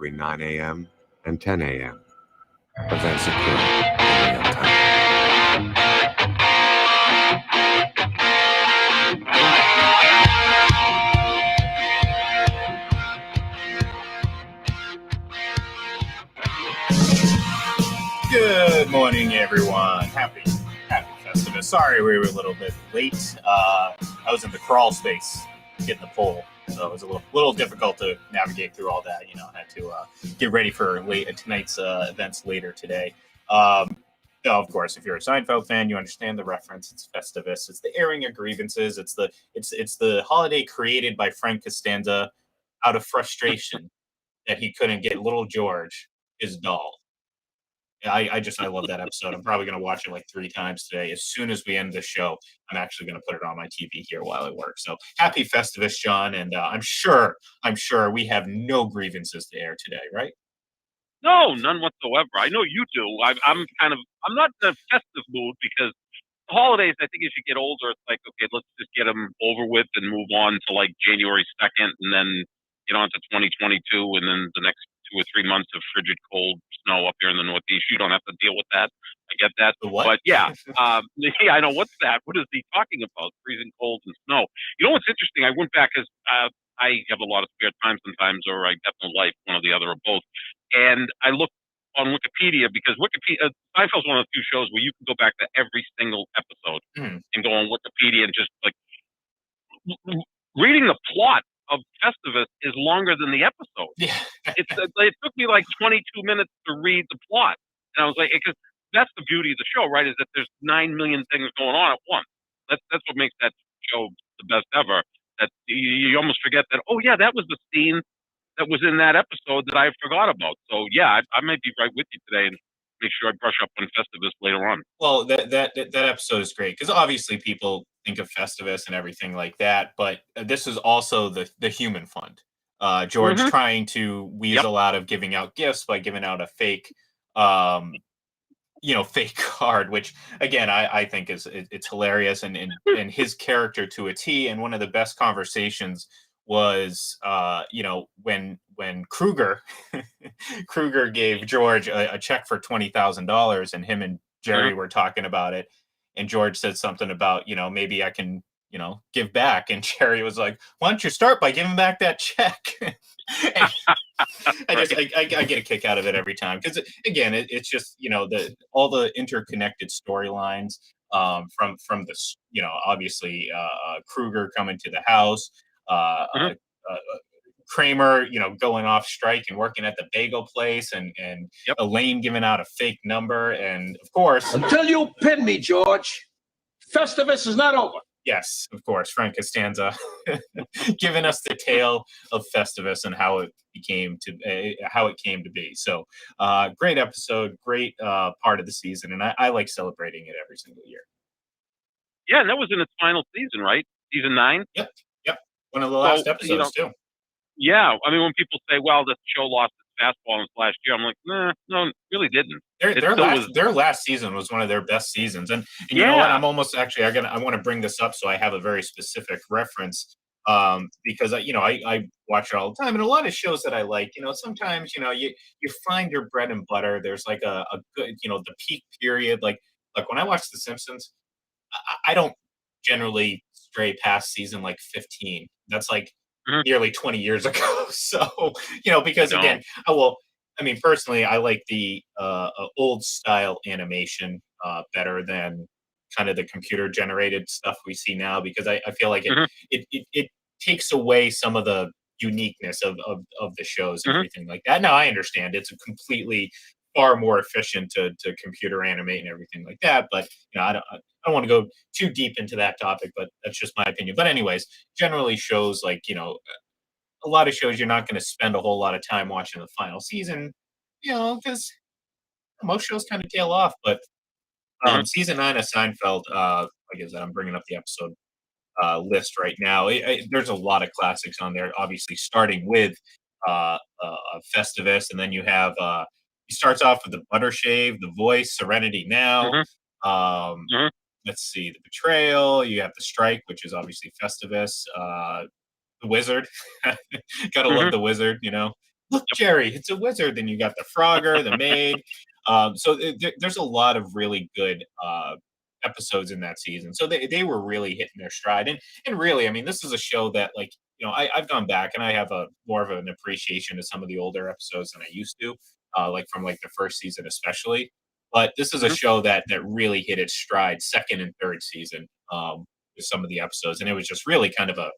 between 9 a.m. and 10 a.m. Events occur in real time. Good morning, everyone. Happy Festivus. Sorry we were a little bit late. I was in the crawl space getting the pole, so it was a little difficult to navigate through all that. I had to get ready for tonight's events later today. Of course, if you're a Seinfeld fan, you understand the reference. It's Festivus. It's the airing of grievances. It's the holiday created by Frank Costanza out of frustration that he couldn't get little George, his doll. I love that episode. I'm probably going to watch it like 3 times today. As soon as we end the show, I'm actually going to put it on my TV here while I work. So happy Festivus, John, and I'm sure we have no grievances to air today, right? No, none whatsoever. I know you do. I'm not in a festive mood because the holidays, I think as you get older, it's like, okay, let's just get them over with and move on to like January 2nd and then get on to 2022 and then the next 2 or 3 months of frigid cold snow up here in the Northeast. You don't have to deal with that. I get that. What? But yeah, I know. What's that? What is he talking about? Freezing cold and snow. You know what's interesting? I went back because I have a lot of spare time sometimes, or I have no life, one or the other or both. And I looked on Wikipedia because Seinfeld's one of the few shows where you can go back to every single episode and go on Wikipedia and just like reading the plot of Festivus is longer than the episode. Yeah. It took me like 22 minutes to read the plot, and I was like, because that's the beauty of the show, right? Is that there's 9 million things going on at once. That's what makes that show the best ever. That you almost forget that. Oh yeah, that was the scene that was in that episode that I forgot about. So yeah, I might be right with you today and make sure I brush up on Festivus later on. Well, that episode is great because obviously people think of Festivus and everything like that, but this is also the human fund. George trying to weasel out of giving out gifts by giving out a fake, fake card, which again I think it's hilarious and his character to a T. And one of the best conversations was when Kruger Kruger gave George a check for $20,000 and him and Jerry were talking about it, and George said something about maybe I can give back, and Jerry was like, why don't you start by giving back that check? I get a kick out of it every time because again it's just all the interconnected storylines from this obviously Kruger coming to the house, Kramer going off strike and working at the bagel place, and Elaine giving out a fake number, and of course until you pin me, George, Festivus is not over. Yes, of course, Frank Costanza giving us the tale of Festivus and how it came to be. So, great episode, great part of the season, and I like celebrating it every single year. Yeah, and that was in its final season, right? Season 9. Yep. One of the last episodes too. Yeah, I mean, when people say, "Well, the show lost its fastball in last year," I'm like, nah, no, it really didn't. Their last season was one of their best seasons, and you know what? I'm almost actually I want to bring this up so I have a very specific reference, because I watch it all the time, and a lot of shows that I like, sometimes you find your bread and butter. There's like a good the peak period, like when I watch The Simpsons, I don't generally stray past season like 15. That's like nearly 20 years ago. So, because again, personally, I like the old style animation better than kind of the computer generated stuff we see now, because I feel like it takes away some of the uniqueness of the shows and everything like that. Now, I understand it's a completely far more efficient to computer animate and everything like that, but I don't want to go too deep into that topic, but that's just my opinion. But anyways, generally shows like, a lot of shows you're not going to spend a whole lot of time watching the final season, because most shows kind of tail off. But season 9 of Seinfeld, like I said, I'm bringing up the episode list right now. There's a lot of classics on there, obviously starting with Festivus, and then you have he starts off with the Butter Shave, The Voice, Serenity Now. Let's see, The Betrayal. You have The Strike, which is obviously Festivus. The Wizard. Gotta love The Wizard, look, Jerry, it's a wizard. Then you got the Frogger, the maid. So there's a lot of really good episodes in that season. So they were really hitting their stride. And really, I mean, this is a show that, like, I've gone back and I have a more of an appreciation to some of the older episodes than I used to, like from like the first season especially. But this is a Mhm. show that really hit its stride second and third season, with some of the episodes, and it was just really kind of a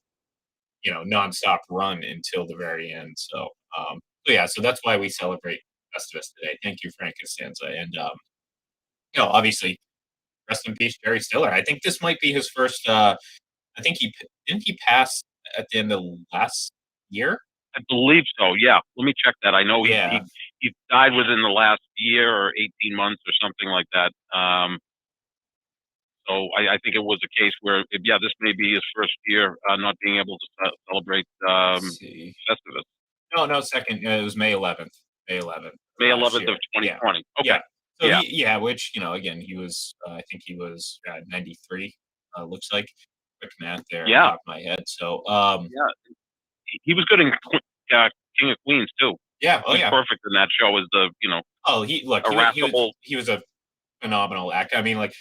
nonstop run until the very end. So yeah, so that's why we celebrate Festivus today. Thank you, Frank Costanza, and obviously, rest in peace, Jerry Stiller. I think this might be his first. I think didn't he pass at the end of last year. I believe so. Yeah. Let me check that. I know Yeah. he died within the last year or 18 months or something like that. So I think it was a case where, yeah, this may be his first year not being able to celebrate Let's see. Festivus. No, second. It was May 11th. May 11th. May last 11th year. of 2020. Yeah. Okay. So Yeah. which again, he was. I think he was 93. Looks like quick math there on Yeah. top of my head. So Yeah. He was good in King of Queens too. yeah. Oh He was yeah. perfect in that show as the Oh, he was a phenomenal actor. I mean, like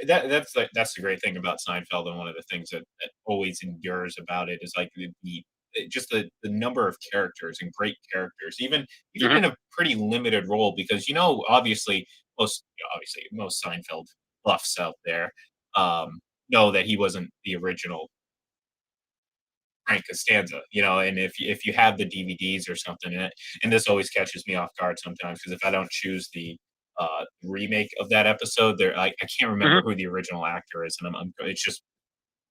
that's the great thing about Seinfeld, and one of the things that always endures about it is like just the number of characters and great characters, even Mhm. in a pretty limited role, because obviously most Seinfeld buffs out there know that he wasn't the original Frank Costanza, and if you have the DVDs or something, and this always catches me off guard sometimes, because if I don't choose the remake of that episode, I can't remember Mhm. who the original actor is, and it's just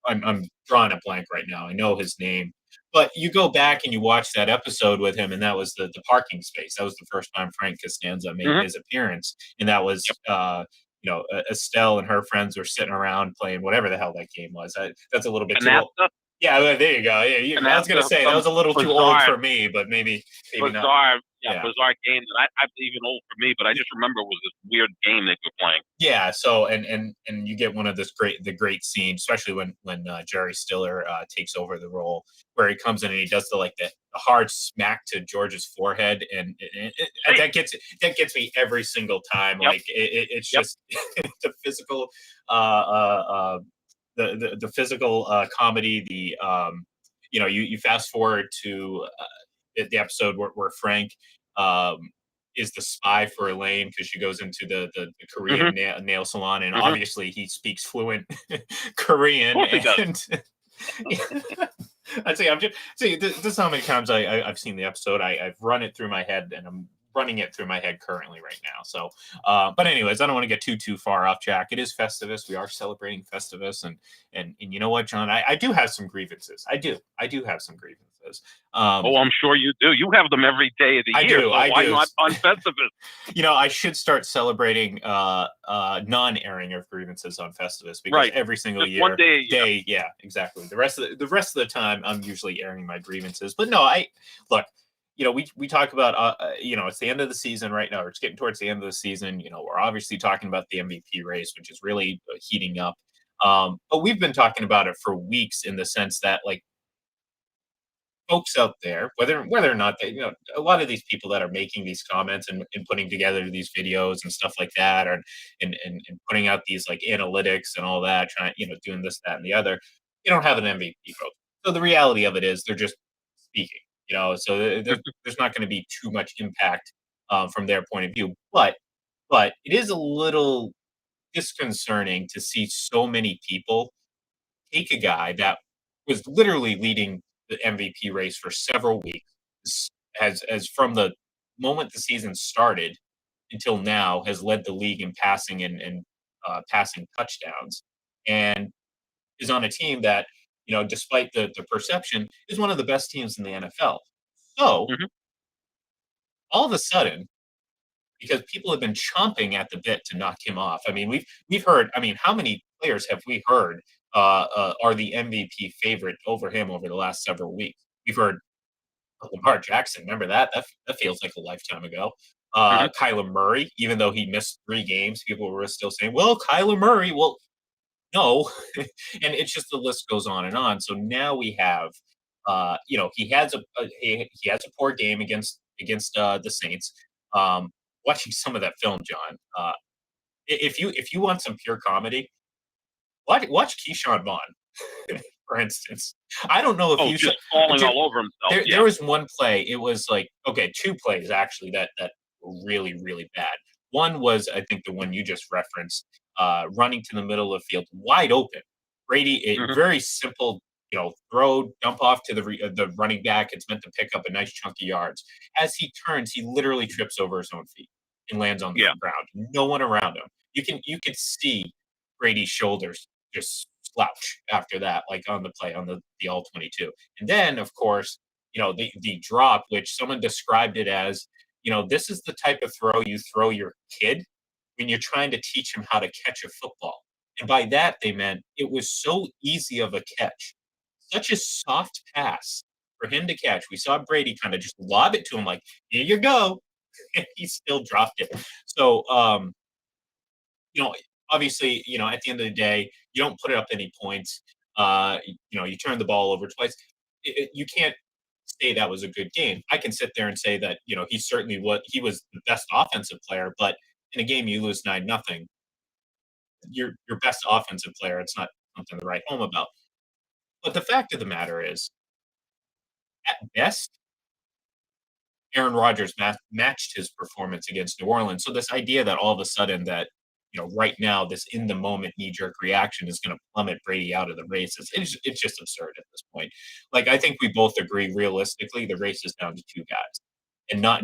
I'm drawing a blank right now. I know his name, but you go back and you watch that episode with him, and that was the parking space. That was the first time Frank Costanza made Mhm. his appearance, and that was. Yep. Estelle and her friends were sitting around playing whatever the hell that game was. That's a little bit too old. Canasta. Yeah, well, there you go. Yeah, I was gonna Canasta. say that Some was a little too old bizarre for me, but maybe not. bizarre, yeah, Yeah. bizarre game that I even old for me, but I just remember it was this weird game they were playing. Yeah, so and you get one of the great scenes, especially when Jerry Stiller takes over the role, where he comes in and he does the hard smack to George's forehead, and that gets me every single time. Yep. Like it's Yep. just the physical the physical comedy. You fast forward to the episode where Frank um, is the spy for Elaine, because she goes into the Mhm. Korean nail salon, and Mhm. obviously he speaks fluent Korean. Of course he does. And I'd say this is how many times I've seen the episode. I've run it through my head, and I'm running it through my head currently right now. So, but anyways, I don't want to get too far off track. It is Festivus. We are celebrating Festivus, and you know what, John? I do have some grievances. I do have some grievances. Oh, I'm sure you do. You have them every day of the year. So why not on Festivus? I should start celebrating non-airing of grievances on Festivus, because Right. every single Just year, one day a year. yeah, exactly. The rest of the time, I'm usually airing my grievances. But no, I look. We talk about it's the end of the season right now. It's getting towards the end of the season. We're obviously talking about the MVP race, which is really heating up. But we've been talking about it for weeks, in the sense that, like, folks out there, whether or not they, a lot of these people that are making these comments and putting together these videos and stuff like that, or and putting out these like analytics and all that, trying, doing this, that, and the other, they don't have an MVP vote. So the reality of it is they're just speaking, so there's not going to be too much impact from their point of view. But it is a little disconcerting to see so many people take a guy that was literally leading the MVP race for several weeks, as from the moment the season started until now, has led the league in passing and passing touchdowns, and is on a team that, despite the perception, is one of the best teams in the NFL. So Mhm. all of a sudden, because people have been chomping at the bit to knock him off. I mean, we've heard. I mean, how many players have we heard are the MVP favorite over him over the last several weeks? We've heard Lamar Jackson. Remember that? That feels like a lifetime ago. Mhm. Kyler Murray, even though he missed 3 games, people were still saying, "Well, Kyler Murray." Well, no, and it's just the list goes on and on. So now we have, he has a poor game against against the Saints. Watching some of that film, John. If you want some pure comedy, watch Keyshawn Vaughn, for instance. I don't know if Oh, you saw. just falling all over himself. There was one play. It was like, okay, two plays actually that were really, really bad. One was, I think, the one you just referenced, running to the middle of the field, wide open. Brady, Mhm. very simple, throw, dump off to the running back. It's meant to pick up a nice chunk of yards. As he turns, he literally trips over his own feet and lands on the Yeah. ground. No one around him. You could see Brady's shoulders just slouch after that, like on the play on the all 22. And then, of course, the drop, which someone described it as, this is the type of throw you throw your kid when you're trying to teach him how to catch a football. And by that, they meant it was so easy of a catch, such a soft pass for him to catch. We saw Brady kind of just lob it to him, like, here you go. And he still dropped it. So, you know, obviously, at the end of the day, you don't put it up any points. You turn the ball over twice. You can't say that was a good game. I can sit there and say that, he was the best offensive player, but in a game you lose 9-0, your best offensive player, it's not something to write home about. But the fact of the matter is, at best, Aaron Rodgers matched his performance against New Orleans. So this idea that all of a sudden that, right now, this in the moment knee jerk reaction is going to plummet Brady out of the race, it's just absurd at this point. Like, I think we both agree realistically the race is down to two guys, and not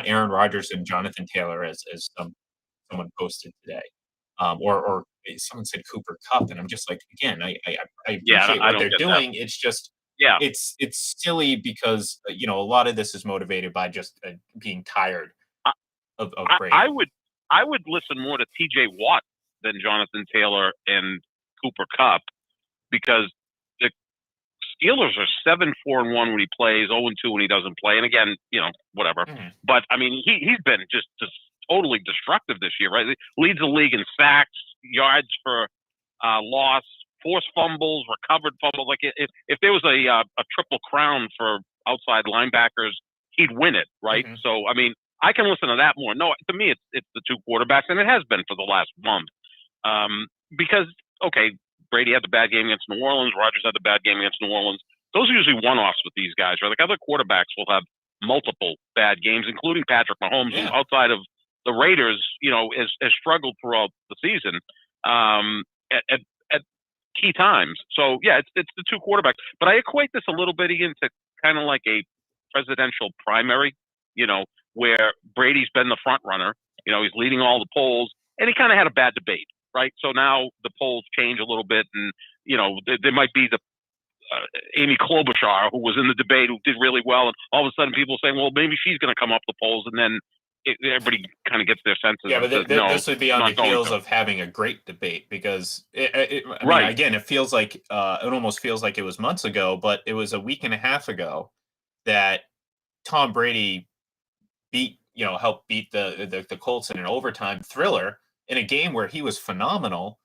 Aaron Rodgers and Jonathan Taylor as someone posted today, or someone said Cooper Kupp, and I'm just like, again, I appreciate I what don't they're get doing. It's just Yeah. it's silly because a lot of this is motivated by just being tired I, of I, Brady. I would listen more to T.J. Watt than Jonathan Taylor and Cooper Kupp, because the Steelers are 7-4-1 when he plays, 0-2 when he doesn't play. And again, whatever. Mhm. But I mean, he's been just totally destructive this year, right? He leads the league in sacks, yards for loss, forced fumbles, recovered fumbles. Like, if there was a triple crown for outside linebackers, he'd win it, right? Mhm. So I mean, I can listen to that more. No, to me, it's the two quarterbacks, and it has been for the last month. Because, okay, Brady had the bad game against New Orleans, Rodgers had the bad game against New Orleans. Those are usually one-offs with these guys, right? Like, other quarterbacks will have multiple bad games, including Patrick Mahomes, Yeah. who, outside of the Raiders, has struggled throughout the season at key times. So yeah, it's the two quarterbacks. But I equate this a little bit into kind of like a presidential primary, where Brady's been the front runner. He's leading all the polls, and he kind of had a bad debate, right? So now the polls change a little bit, and there might be the Amy Klobuchar, who was in the debate, who did really well, and all of a sudden people saying, well, maybe she's going to come up the polls, and then everybody kind of get their senses. Yeah, but this would be on the heels of having a great debate, because I mean, again, it feels like it almost feels like it was months ago, but it was a week and a half ago that Tom Brady helped beat the Colts in an overtime thriller in a game where he was phenomenal.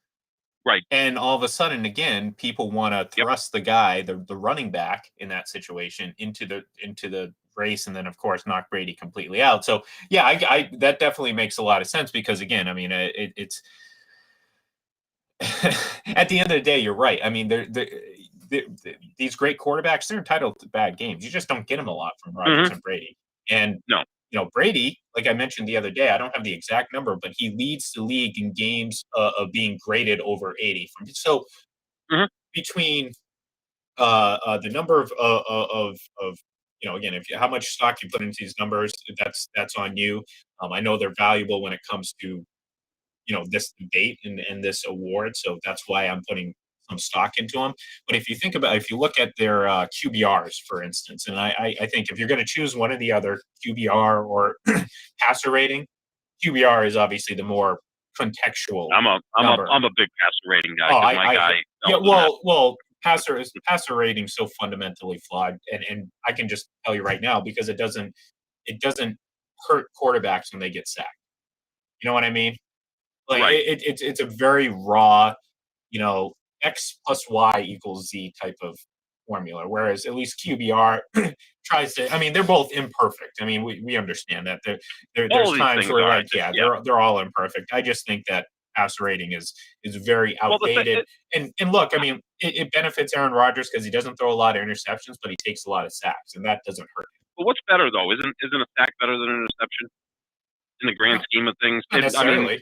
Right. And all of a sudden, again, people want to thrust the guy, the running back in that situation, into the race, and then, of course, knock Brady completely out. So yeah, I that definitely makes a lot of sense, because, again, I mean, it's at the end of the day, you're right. I mean, these great quarterbacks, they're entitled to bad games. You just don't get them a lot from Rodgers and Brady. And no. Brady, like I mentioned the other day, I don't have the exact number, but he leads the league in games of being graded over 80. So between the number of again, how much stock you put into these numbers, that's on you. I know they're valuable when it comes to this debate and this award, so that's why I'm putting some stock into them. But if you look at their QBRs, for instance, and I think if you're going to choose one or the other, QBR or passer rating, QBR is obviously the more contextual. I'm a big passer rating guy. Well, passer rating so fundamentally flawed, and I can just tell you right now, because it doesn't hurt quarterbacks when they get sacked. You know what I mean? Like, right. It's a very raw, X plus Y equals Z type of formula, whereas at least QBR tries to. I mean, they're both imperfect. I mean, we understand that. All There's of these times things where, are like, just, they're all imperfect. I just think that passer rating is very Well, outdated. And look, I mean, it benefits Aaron Rodgers because he doesn't throw a lot of interceptions, but he takes a lot of sacks, and that doesn't hurt him. but what's better though? Isn't a sack better than an interception in the grand scheme of things? Not necessarily.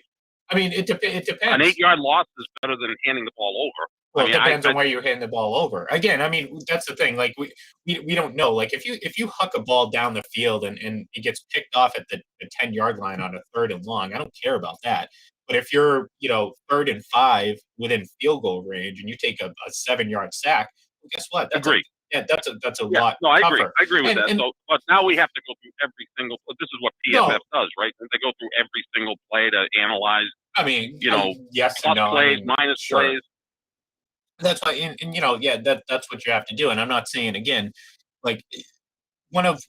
I mean, it an depends. 8-yard loss is better than handing the ball over. Well, I mean, it depends on where you're hitting the ball over. Again, I mean, that's the thing. Like, we don't know. Like, if you huck a ball down the field and it gets picked off at the 10-yard line on a 3rd and long, I don't care about that. But if you're, 3rd and 5 within field goal range and you take a 7-yard sack, well, guess what? Agree. That's a lot no, I tougher. agree with that. So, but now we have to go through every single. This is what PFF does, right? They go through every single play to analyze. I mean, yes plus and no. plays, I mean, minus sure. plays. That's why, and that's what you have to do. And I'm not saying, again, like, one of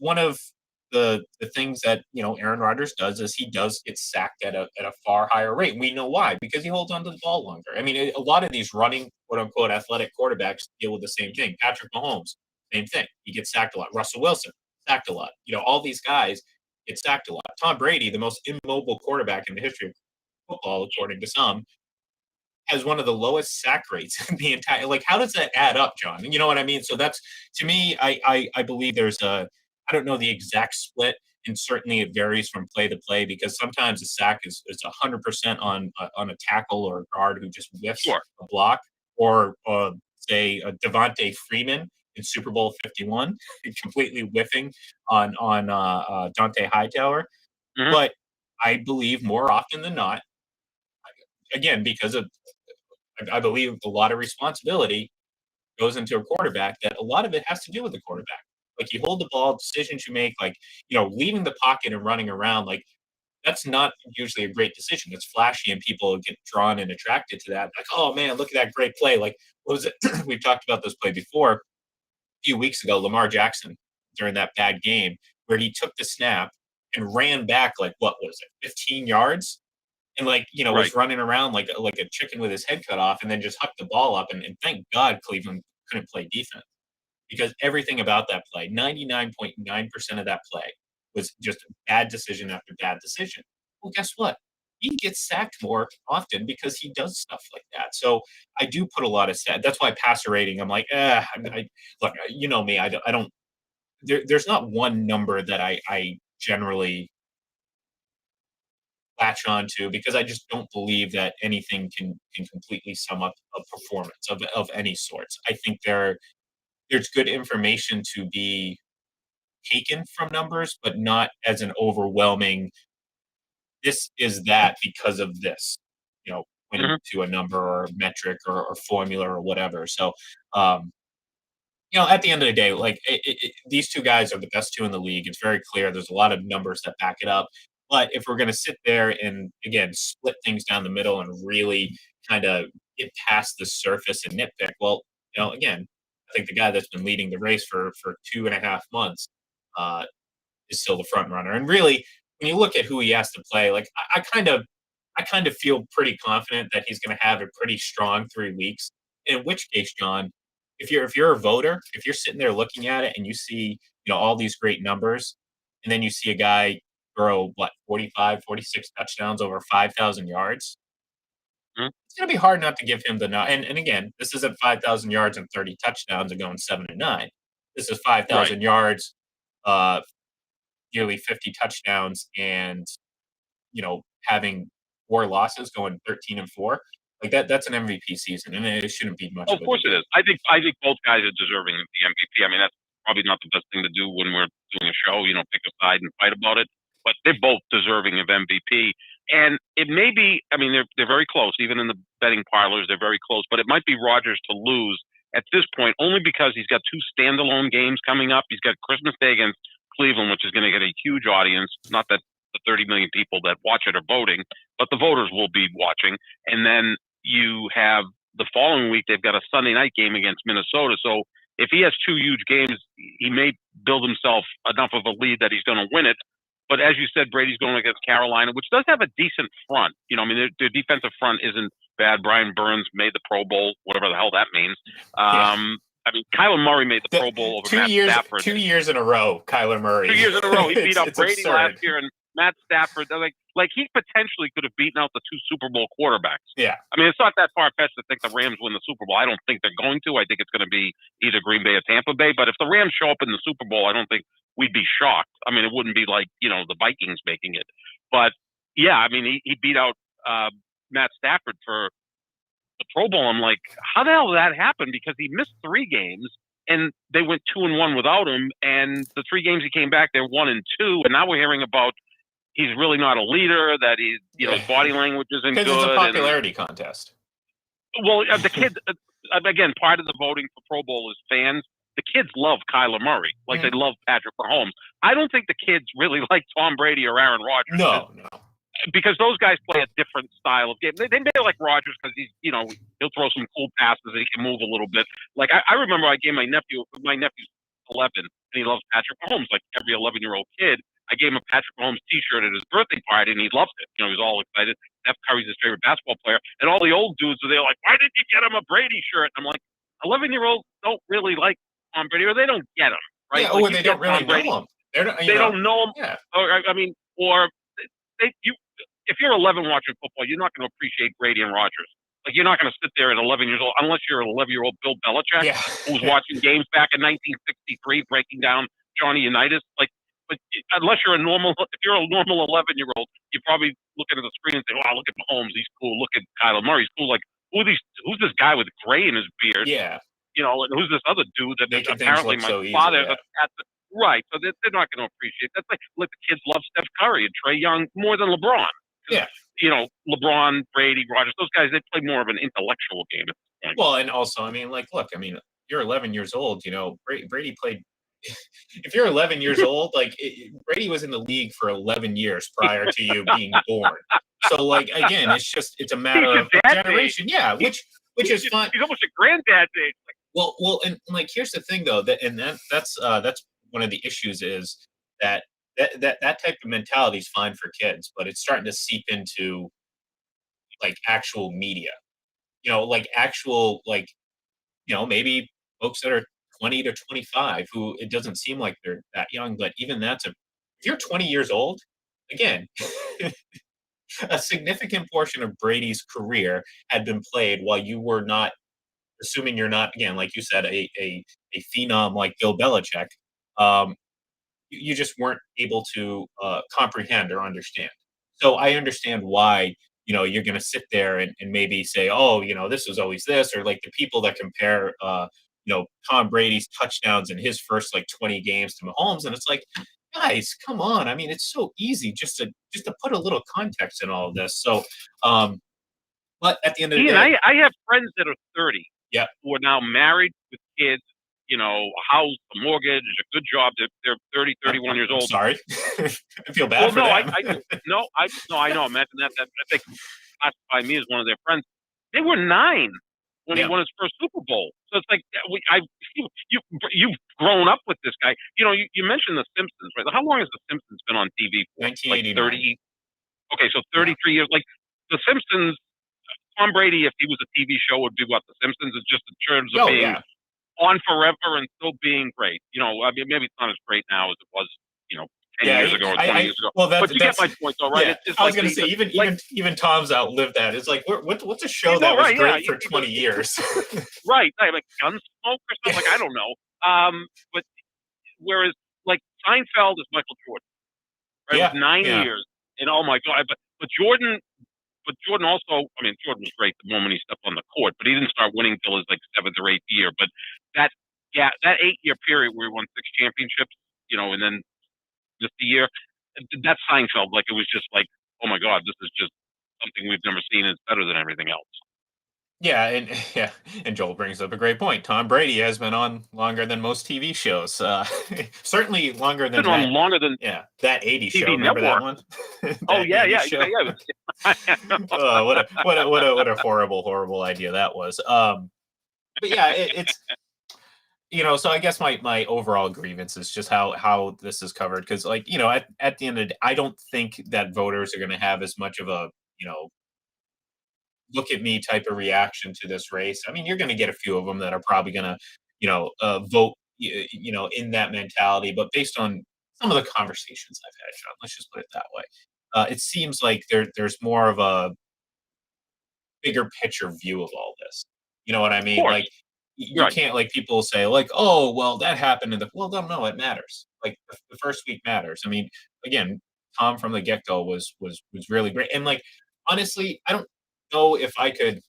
the things that Aaron Rodgers does is he does get sacked at a far higher rate. We know why, because he holds onto the ball longer. I mean, a lot of these running, quote unquote, athletic quarterbacks deal with the same thing. Patrick Mahomes, same thing. He gets sacked a lot. Russell Wilson, sacked a lot. All these guys get sacked a lot. Tom Brady, the most immobile quarterback in the history of football, according to some, has one of the lowest sack rates in the entire. Like, how does that add up, John? You know what I mean? So that's, to me, I believe there's I don't know the exact split, and certainly it varies from play to play, because sometimes a sack is 100% on a tackle or a guard who just whiffs a block, or say Devontae Freeman in Super Bowl 51 completely whiffing on Dante Hightower. Mm-hmm. But I believe more often than not, again, because of, I believe a lot of responsibility goes into a quarterback, that a lot of it has to do with the quarterback. Like, you hold the ball, decisions you make, like, leaving the pocket and running around, like, that's not usually a great decision. It's flashy and people get drawn and attracted to that. Like, oh man, look at that great play. Like, what was it? We've talked about this play before. A few weeks ago, Lamar Jackson, during that bad game, where he took the snap and ran back, like, what was it, 15 yards? And, like, was running around like a chicken with his head cut off, and then just hucked the ball up. And thank God Cleveland couldn't play defense, because everything about that play, 99.9% of that play, was just bad decision after bad decision. Well, guess what? He gets sacked more often because he does stuff like that. So I do put a lot of that's why passer rating, I'm like, look, you know me, I don't. There's not one number that I generally latch on to, because I just don't believe that anything can completely sum up a performance of any sorts. I think there's good information to be taken from numbers, but not as an overwhelming, this is that because of this, when to a number or a metric or formula or whatever. So, at the end of the day, like, these two guys are the best two in the league. It's very clear. There's a lot of numbers that back it up. But if we're going to sit there and, again, split things down the middle and really kind of get past the surface and nitpick, well, again, I think the guy that's been leading the race for 2.5 months is still the front runner. And really, when you look at who he has to play, like, I kind of feel pretty confident that he's going to have a pretty strong 3 weeks. In which case, John, if you're a voter, if you're sitting there looking at it and you see, all these great numbers, and then you see a guy throw 45, 46 touchdowns over 5,000 yards, it's going to be hard not to give him the nod. And again, this isn't 5,000 yards and 30 touchdowns and going 7-9. This is 5,000 yards, nearly 50 touchdowns, and having 4 losses, going 13-4. Like, that's an MVP season, and it shouldn't be much. Of course it is. I think both guys are deserving of the MVP. I mean, that's probably not the best thing to do when we're doing a show, pick a side and fight about it. But they're both deserving of MVP. And it may be, I mean, they're very close. Even in the betting parlors, they're very close. But it might be Rodgers to lose at this point, only because he's got 2 standalone games coming up. He's got Christmas Day against Cleveland, which is going to get a huge audience. Not that the 30 million people that watch it are voting, but the voters will be watching. And then you have the following week, they've got a Sunday night game against Minnesota. So if he has 2 huge games, he may build himself enough of a lead that he's going to win it. But as you said, Brady's going against Carolina, which does have a decent front. I mean, their defensive front isn't bad. Brian Burns made the Pro Bowl, whatever the hell that means. I I mean, Kyler Murray made the Pro Bowl over Matt Stafford. 2 years in a row, Kyler Murray. 2 years in a row, he beat up it's Brady absurd. last year and Matt Stafford. Like he potentially could have beaten out the 2 Super Bowl quarterbacks. Yeah. I mean, it's not that far-fetched to think the Rams win the Super Bowl. I don't think they're going to. I think it's going to be either Green Bay or Tampa Bay. But if the Rams show up in the Super Bowl, I don't think we'd be shocked. I mean, it wouldn't be like, the Vikings making it. But, yeah, I mean, he beat out Matt Stafford for the Pro Bowl. I'm like, how the hell did that happen? Because he missed 3 games, and they went 2-1 without him. And the 3 games he came back, they're 1-2. And now we're hearing about he's really not a leader, that he's, his body language isn't good. Because it's a popularity contest. Well, the kids, again, part of the voting for Pro Bowl is fans. The kids love Kyler Murray. Like, they love Patrick Mahomes. I don't think the kids really like Tom Brady or Aaron Rodgers. No. Because those guys play a different style of game. They may like Rodgers because he's, he'll throw some cool passes and he can move a little bit. Like, I remember I gave my nephew's 11, and he loves Patrick Mahomes, like every 11-year-old kid. I gave him a Patrick Mahomes T-shirt at his birthday party, and he loved it. He was all excited. Steph Curry's his favorite basketball player. And all the old dudes are there like, why didn't you get him a Brady shirt? And I'm like, 11-year-olds don't really like Tom Brady, or they don't get him, right? Yeah, like, or they don't really know him. They don't know him. Yeah. Or, I mean, or if you're 11 watching football, you're not going to appreciate Brady and Rodgers. Like, you're not going to sit there at 11 years old, unless you're an 11-year-old Bill Belichick, who's watching games back in 1963, breaking down Johnny Unitas. Like, but unless you're if you're a normal 11-year-old, you're probably looking at the screen and saying, "Wow, look at Mahomes, he's cool. Look at Kyler Murray, he's cool." Like, who's this guy with gray in his beard? Yeah. And who's this other dude that apparently my father? Right. So they're not going to appreciate. That's like the kids love Steph Curry and Trae Young more than LeBron. Yeah. LeBron, Brady, Rodgers, those guys, they play more of an intellectual game at this point. Well, and also, I mean, you're 11 years old, Brady played. If you're 11 years old, Brady was in the league for 11 years prior to you being born. So, again, it's a matter of generation. Age. Yeah, which is fun. He's almost a granddad's age. Well, and here's the thing though, that's one of the issues is that type of mentality is fine for kids, but it's starting to seep into actual media. Maybe folks that are 20 to 25 who it doesn't seem like they're that young, but even if you're 20 years old, again, a significant portion of Brady's career had been played while you were not, assuming you're not, again, like you said, a phenom like Bill Belichick, you just weren't able to comprehend or understand. So I understand why, you're going to sit there and maybe say, oh, this was always this, or the people that compare, Tom Brady's touchdowns in his first 20 games to Mahomes. And it's like, guys, come on. I mean, it's so easy just to put a little context in all of this. So, but at the end of the day, I have friends that are 30. Yeah. Who are now married with kids, a house, a mortgage, a good job. They're 30, 31 years old. Sorry. I feel bad for them. I know. Imagine that. I think classify me as one of their friends. They were 9 when he won his first Super Bowl. So it's like you've grown up with this guy. You mentioned The Simpsons, right? How long has The Simpsons been on TV for? 1989. 30. Okay, so 33 years. Like The Simpsons. Tom Brady, if he was a TV show, would be what The Simpsons is, just in terms of being on forever and still being great. I mean, maybe it's not as great now as it was, 10 years ago or 20 years ago. Well, but you get my point, though, right? Yeah, I was going to say, even Tom's outlived that. It's like, what's a show that was great for 20 years? Right. Like Gunsmoke or something. I don't know. But whereas, Seinfeld is Michael Jordan. Right? Yeah. It was 9 years. And oh my God. But Jordan also, I mean, Jordan was great the moment he stepped on the court, but he didn't start winning until his 7th or 8th year. But that 8-year period where he won 6 championships, and then just a year, that's Seinfeld. It was just oh my God, this is just something we've never seen. It's better than everything else. Yeah, and Joel brings up a great point. Tom Brady has been on longer than most TV shows. Certainly longer than that 80s show. Remember that one? Yeah. Oh, what a horrible idea that was. But yeah, it's so I guess my overall grievance is just how this is covered, because at the end of the day, I don't think that voters are going to have as much of a look at me type of reaction to this race. I mean, you're going to get a few of them that are probably going to vote, in that mentality. But based on some of the conversations I've had, John, let's just put it that way. It seems like there's more of a bigger picture view of all this. You know what I Of mean? course. Like you Right. can't like people say like, oh well, that happened in the well, no, it matters. Like the first week matters. I mean, again, Tom from the get go was really great. And like honestly, I don't know if I could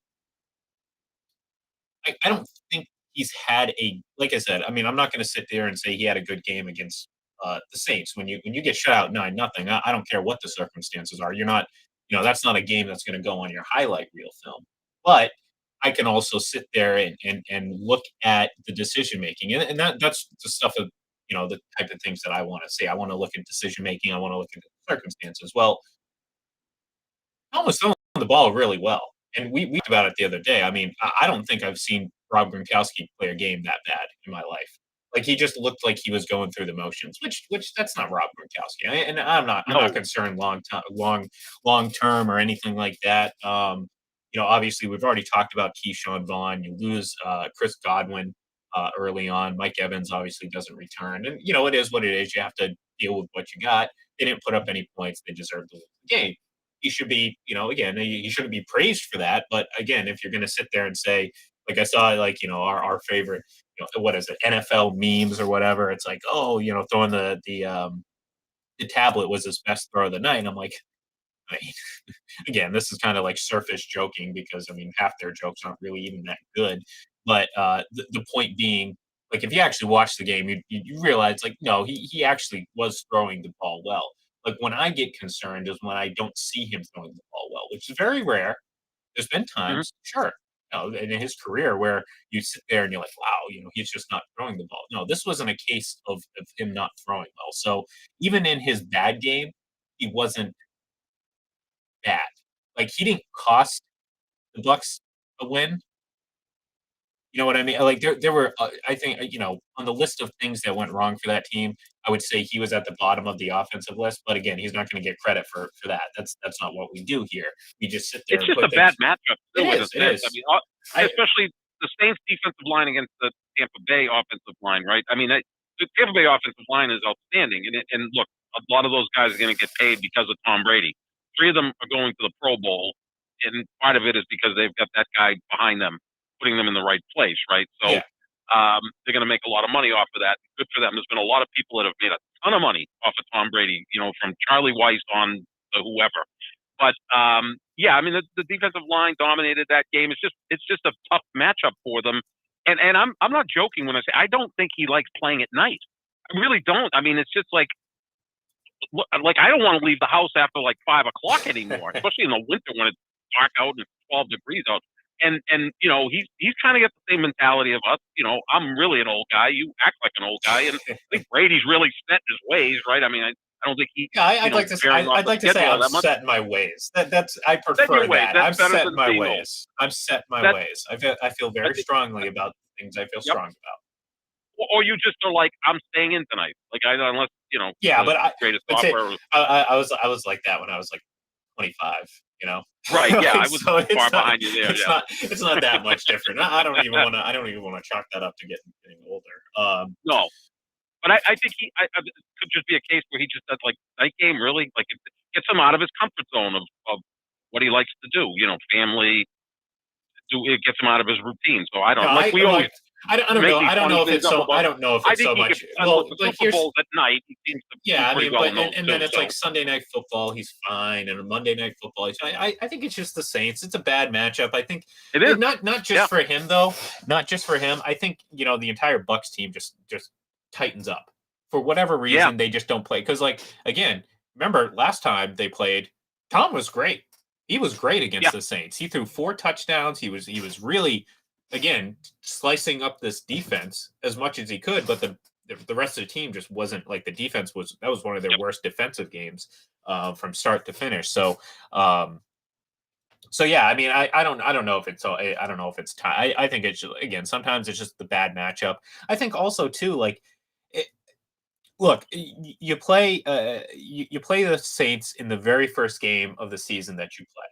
I don't think he's had a like I said, I mean, I'm not gonna sit there and say he had a good game against the Saints. When you get shut out 9-0, I don't care what the circumstances are. You're not, that's not a game that's gonna go on your highlight reel film. But I can also sit there and look at the decision making. And that's the stuff of the type of things that I want to see. I want to look at decision making, I want to look at the circumstances. Well, Tom was throwing the ball really well. And we talked about it the other day. I mean, I don't think I've seen Rob Gronkowski play a game that bad in my life. Like he just looked like he was going through the motions, which that's not Rob Gronkowski. And I'm not No. concerned long term or anything like that. Obviously we've already talked about Keyshawn Vaughn. You lose Chris Godwin early on. Mike Evans obviously doesn't return, and it is what it is. You have to deal with what you got. They didn't put up any points. They deserve to lose the game. He should be, again, he shouldn't be praised for that. But again, if you're going to sit there and say, like I saw, like our favorite, what is it, NFL memes or whatever, it's like, oh, throwing the tablet was his best throw of the night. And I'm like, I mean, again, this is kind of like surface joking because I mean, half their jokes aren't really even that good. But the point being, like, if you actually watch the game, you realize, like, no, he actually was throwing the ball well. Like, when I get concerned is when I don't see him throwing the ball well, which is very rare. There's been Mhm. times, sure, in his career where you sit there and you're like, wow, he's just not throwing the ball. No, this wasn't a case of him not throwing well. So even in his bad game, he wasn't bad. Like, he didn't cost the Bucks a win. You know what I mean? Like there were, I think, on the list of things that went wrong for that team, I would say he was at the bottom of the offensive list. But again, he's not going to get credit for that. That's not what we do here. We just sit there It's and just a put bad things. matchup It too, in a is. It sense. I is. mean, I especially the Saints' defensive line against the Tampa Bay offensive line, right? I mean, the Tampa Bay offensive line is outstanding, and look, a lot of those guys are going to get paid because of Tom Brady. 3 of them are going to the Pro Bowl, and part of it is because they've got that guy behind them, putting them in the right place, right? So Yeah. they're going to make a lot of money off of that. Good for them. There's been a lot of people that have made a ton of money off of Tom Brady, from Charlie Weiss on to whoever. But yeah, I mean the defensive line dominated that game. It's just a tough matchup for them. And I'm not joking when I say I don't think he likes playing at night. I really don't. I mean, it's just like I don't want to leave the house after like 5 o'clock anymore, especially in the winter when it's dark out and it's 12 degrees out. And he's kind of got the same mentality of us. I'm really an old guy. You act like an old guy, and I think Brady's really set in his ways, right? I mean, I don't think he Yeah, I'd like to. varying off I'd the like to say schedule all I'm that much. set in my ways. I Set in prefer your ways. that. That's I'm better set in than my saying old. ways. I'm set in my That's ways. I feel I very think. strongly about the things I feel Yep. strong about. Or you just are like, I'm staying in tonight. Like unless Yeah, the but greatest but say, software. I was like that when I was like 25. Right. Yeah, Like, I was so far behind you there. Yeah. it's not that much different. I don't even want to chalk that up to getting older. No. But I think it could just be a case where he just does like night game really like it gets him out of his comfort zone of what he likes to do. Family. It gets him out of his routine. So I No, don't like we always I don't make know. these I don't funny know if things it's up so. I about. don't know if I it's think so he much. could. Well, Look, the but Super here's Bowls at night. He seems to do yeah. I pretty mean, well but in those and too. then it's So like Sunday night football. He's fine, and Monday night football. I think it's just the Saints. It's a bad matchup. I think it is. not just Yeah. for him though. Not just for him. I think the entire Bucks team just tightens up for whatever reason. They just don't play because like again, remember last time they played, Tom was great. He was great against Yeah. the Saints. He threw 4 touchdowns. He was really again slicing up this defense as much as he could, but the rest of the team just wasn't like the defense was that was one of their worst defensive games from start to finish. So yeah, I mean, I don't know if it's I don't know if it's time. I think it's again sometimes it's just the bad matchup. I think also too like it, look you play you play the Saints in the very first game of the season that you play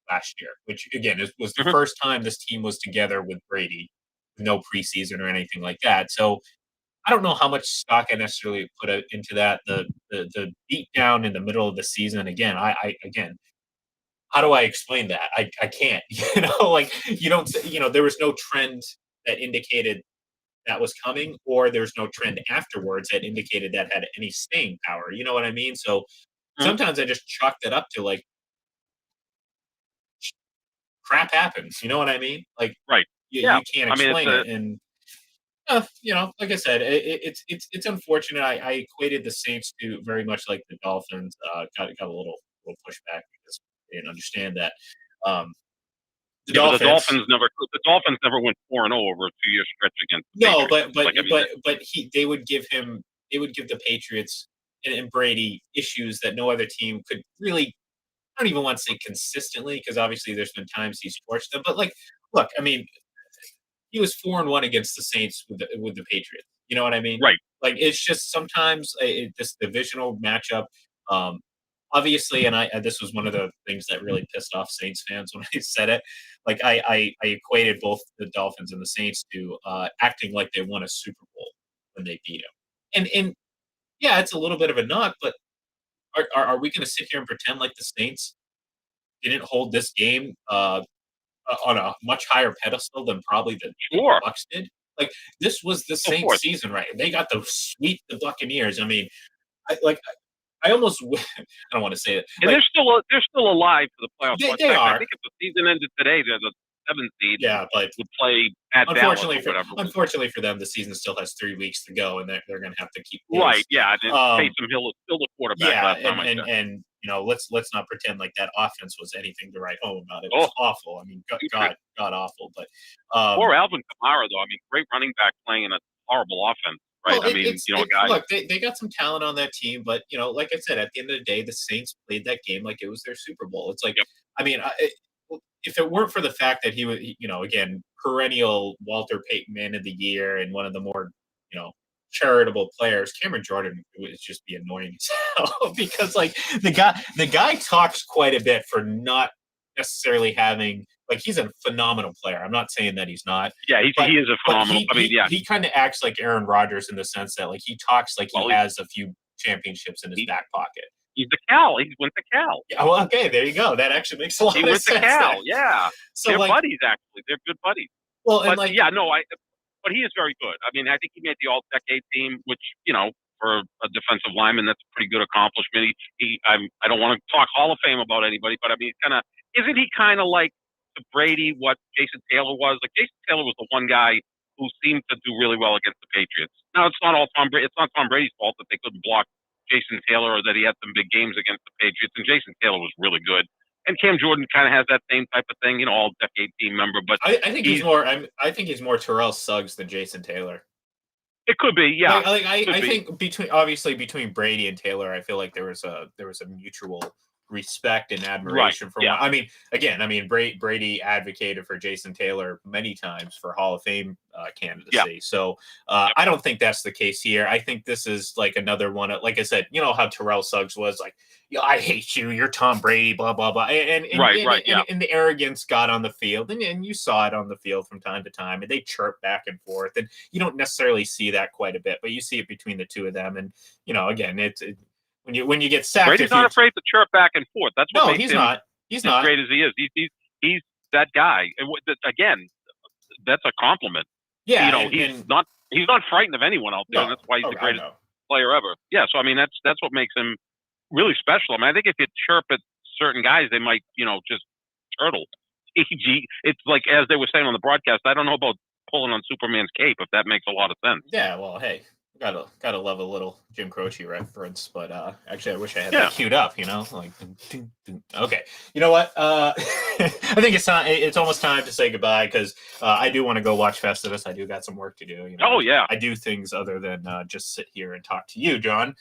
last year, which again was the Mhm. first time this team was together with Brady. no preseason or anything like that. So I don't know how much stock I necessarily put into that. The beat down in the middle of the season again. Again, how do I explain that? I can't. Like you don't. There was no trend that indicated that was coming, or there's no trend afterwards that indicated that had any staying power. You know what I mean? So Mhm. sometimes I just chalked it up to like crap happens. You know what I mean? Like Right. Yeah. you can't I mean, it's explain a it, and like I said, it's unfortunate. I equated the Saints to very much like the Dolphins. Got a little pushback because they didn't understand that. Um, the yeah, but the Dolphins, Dolphins never went 4-0 over a 2-year stretch against the no, Patriots. Like, I mean, they would give the Patriots and Brady issues that no other team could really. I don't even want to say consistently because obviously there's been times he's torched them, but like, look, I mean, he was 4-1 against the Saints with the Patriots. You know what I mean? right. Like it's just sometimes this divisional matchup. Um, Obviously, and this was one of the things that really pissed off Saints fans when I said it. Like I equated both the Dolphins and the Saints to acting like they won a Super Bowl when they beat them. And yeah, it's a little bit of a knock, but are we going to sit here and pretend like the Saints didn't hold this game on a much higher pedestal than probably the Sure. Bucks did. Like this was the Of Saints course. season, right? They got to sweep the Buccaneers. I mean, I almost I don't want to say it. And Like they're still alive for the playoffs. In they fact, I are, think if the season ended today, they're the 7th seed and yeah, but would play at Dallas or whatever. unfortunately for them, the season still has 3 weeks to go, and they're going to have to keep Right. pace. Yeah. And Um, Taysom Hill is still the quarterback yeah, last time I checked. and let's not pretend like that offense was anything to write home about. It Oh, was awful. I mean, putrid. God awful. But Poor Alvin Kamara, though. I mean, great running back playing in a horrible offense, right? well, I mean, a it's guy. look, they got some talent on that team, but like I said, at the end of the day, the Saints played that game like it was their Super Bowl. It's like, Yep. I mean, if it weren't for the fact that he was, again, perennial Walter Payton Man of the Year and one of the more, you know, charitable players, Cameron Jordan would just be annoying as hell because like the guy talks quite a bit for not necessarily having like he's a phenomenal player. I'm not saying that he's not, Yeah, but he is a but phenomenal. I mean, yeah. he kind of acts like Aaron Rodgers in the sense that like he talks like Well, he has a few championships in his he, back pocket. he's the Cal. He went to Cal. Yeah, well, okay, there you go. That actually makes a lot He of went to sense. Cal. There. Yeah, So they're like, buddies. Actually, they're good buddies. well, and But like, yeah, no, but he is very good. I mean, I think he made the All-Decade team, which for a defensive lineman, that's a pretty good accomplishment. I don't want to talk Hall of Fame about anybody, but I mean, isn't he kind of like to Brady what Jason Taylor was? Like Jason Taylor was the one guy who seemed to do really well against the Patriots. Now it's not all Tom Brady. It's not Tom Brady's fault that they couldn't block Jason Taylor or that he had some big games against the Patriots. And Jason Taylor was really good. And Cam Jordan kind of has that same type of thing, all-decade team member. But I think he's more. I think he's more Terrell Suggs than Jason Taylor. It could be, yeah. I think between Brady and Taylor, I feel like there was a mutual respect and admiration for. Yeah. I mean, Brady advocated for Jason Taylor many times for Hall of Fame candidacy. Yeah. So I don't think that's the case here. I think this is like another one. Like I said, you know how Terrell Suggs was like, I hate you. You're Tom Brady. Blah blah blah. And the arrogance got on the field, and you saw it on the field from time to time, and they chirp back and forth, and you don't necessarily see that quite a bit, but you see it between the two of them, and again, when you get sacked, Brady's not afraid to chirp back and forth. That's what makes he's him not. He's as great as he is. He's that guy. And again, that's a compliment. Yeah, he's not frightened of anyone out there, and that's why he's the greatest player ever. Yeah, so I mean, that's what makes him really special. I mean, I think if you chirp at certain guys, they might, just turtle. It's like, as they were saying on the broadcast, I don't know about pulling on Superman's cape, if that makes a lot of sense. Yeah, well, hey, gotta love a little Jim Croce reference, but actually, I wish I had that queued up. Like, okay, you know what? I think it's time. It's almost time to say goodbye because I do want to go watch Festivus. I do got some work to do. Oh yeah, I do things other than just sit here and talk to you, John.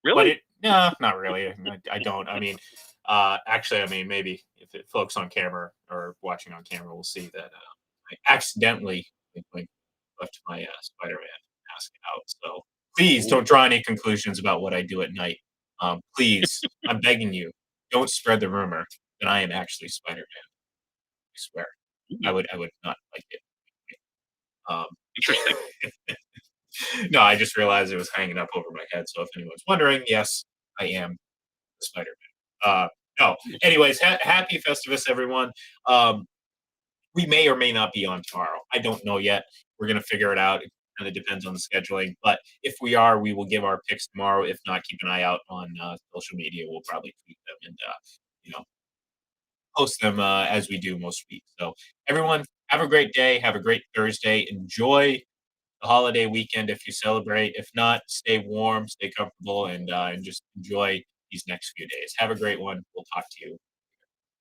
Really? No, not really. I don't. I mean, actually, maybe if folks on camera or watching on camera will see that I accidentally left my Spider-Man mask out. So please don't draw any conclusions about what I do at night. Please, I'm begging you, don't spread the rumor that I am actually Spider-Man. I swear, I would not like it. Interesting. No, I just realized it was hanging up over my head. So if anyone's wondering, yes, I am the Spider-Man. No, anyways, happy Festivus, everyone. We may or may not be on tomorrow. I don't know yet. We're going to figure it out. It kind of depends on the scheduling. But if we are, we will give our picks tomorrow. If not, keep an eye out on social media. We'll probably tweet them and, post them as we do most weeks. So everyone, have a great day. Have a great Thursday. Enjoy the holiday weekend if you celebrate. If not, stay warm, stay comfortable, and just enjoy these next few days. Have a great one. We'll talk to you